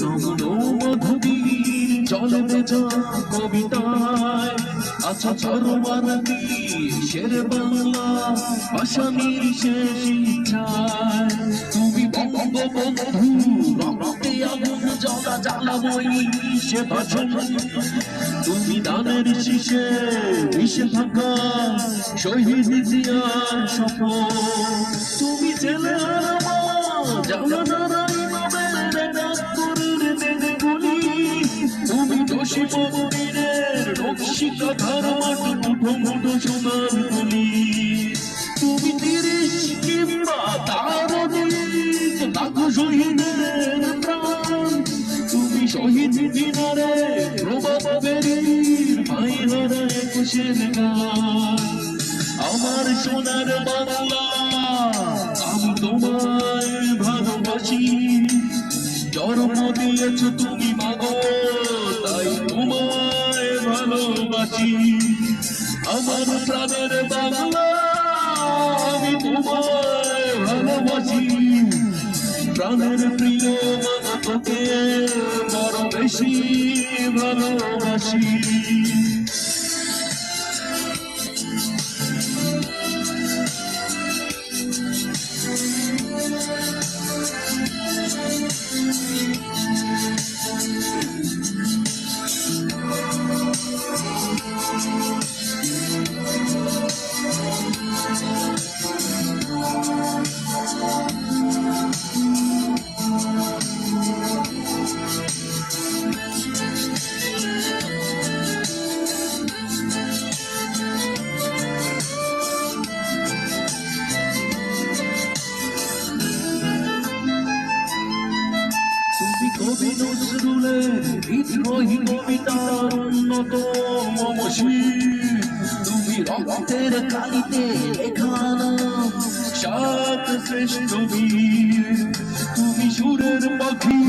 নগ্ন মধুবীর জল ভেজা কবিতায় আচ্ছা চরমানতি শের বাংলা আসামির শেষ ইচ্ছায় তুমি বঙ্গবন্ধু রক্তে আগুন জ্বালা জ্বালাময়ী সে ভাষণ তুমি দানের শীষে মিশে থাকা শহীদ জিয়ার স্বপ্ন তুমি ছেলে তুমি দোষী মন্দিরের রক্ষিতা ধারমাট মুঠো সোনার গুলি তুমি 30 কিংবা তার লাখো শহীদের প্রাণ তুমি শহীদ দিনারে প্রভাবের ভাই হারা একুশের গান আমার সোনার বাংলা আমি তোমায় ভালোবাসি জন্ম দিয়েছ তুমি মাগো তাই তোমায় ভালোবাসি আমার প্রাণের বাংলা আমি তোমায় ভালোবাসি প্রাণের প্রিয় মাগো তোকে বড় বেশি ভালোবাসি কবি নজরুলের বিদ্রোহী কবিতার অন্যতম মশির তুমি রক্তের কালিতে লেখা নাম সাত শ্রেষ্ঠ বীর তুমি সুরের পাখি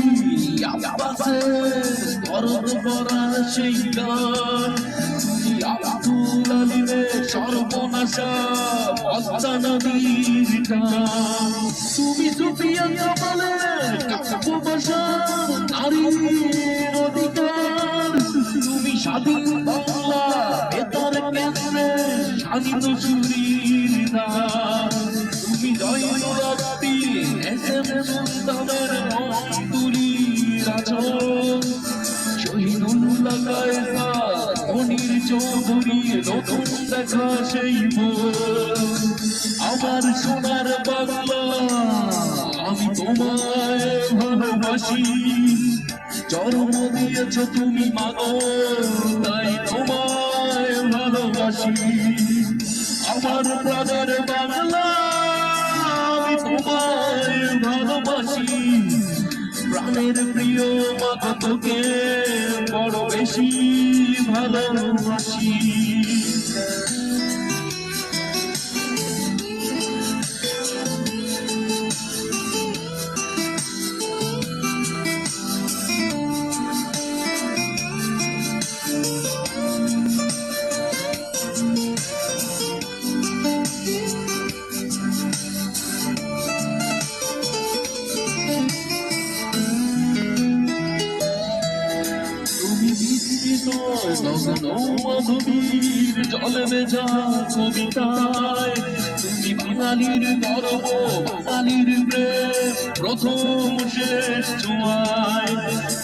আব্বাসের দরদ করা সেই গান তুমি আব্দুল আলিমের সর্বনাশা পদ্মা নদীর টান তুমি সুফিয়া কামালের কাব্যভাষা নারীর অধিকার তুমি স্বাধীন বাংলা বেতার কেন্দ্রে শানিত সুরীর দান তুমি জয়নুরাত্তি এসএম সুলতানের মন্তুরীর আচরণ শহীদুল্লাহ কায়সার মনির চৌধুরী নতুন দেখা সেই আমার সোনার বাংলা আমি তোমায় ভালোবাসি জন্ম দিয়েছ তুমি মাগো তাই তোমায় ভালোবাসি আমার প্রাণের বাংলা আমি তোমায় ভালোবাসি প্রাণের প্রিয় মাগো তোকে বড় বেশি ভালোবাসি মধুবীর জলে ভেজা কবিতায় তুমি বাঙালির গর্ব বাঙালির প্রেম প্রথম শেষ ছোঁয়ায়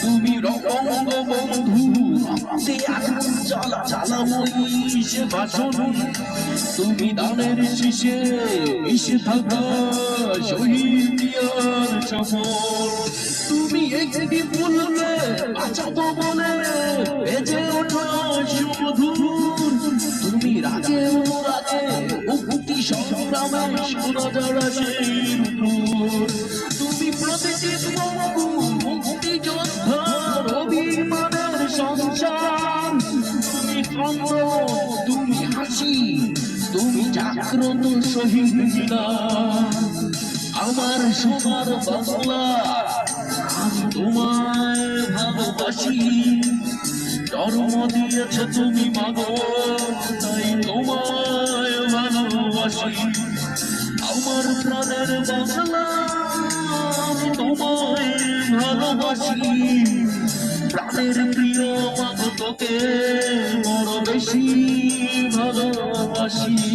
তুমি বঙ্গবন্ধু রক্তে আগুন জ্বালা জ্বালাময়ী সে ভাষণ তুমি দানের শীষে মিশে থাকা শহীদ জিয়ার সফল তুমি একটি বললে বাঁচাবো বলে বেজে ওঠা সুমধুর তুমি রাজে অনুরাগে মুক্তি সংগ্রামে শোনা যারা সেই তুমি প্রতিষ্ঠিত মুক্তি যোদ্ধার অভিমানের সংসার তুমি ছন্দ তুমি হাসি তুমি জাগ্রত শহীদ জিয়া আমার সোনার বাংলা আমি তোমায় ভালোবাসি জন্ম দিয়েছ তুমি মাগো তাই তোমায় ভালোবাসি আমার প্রাণের বাংলা আমি তোমায় ভালো ভালোবাসি প্রাণের প্রিয় মাগো তোকে বড় বেশি ভালোবাসি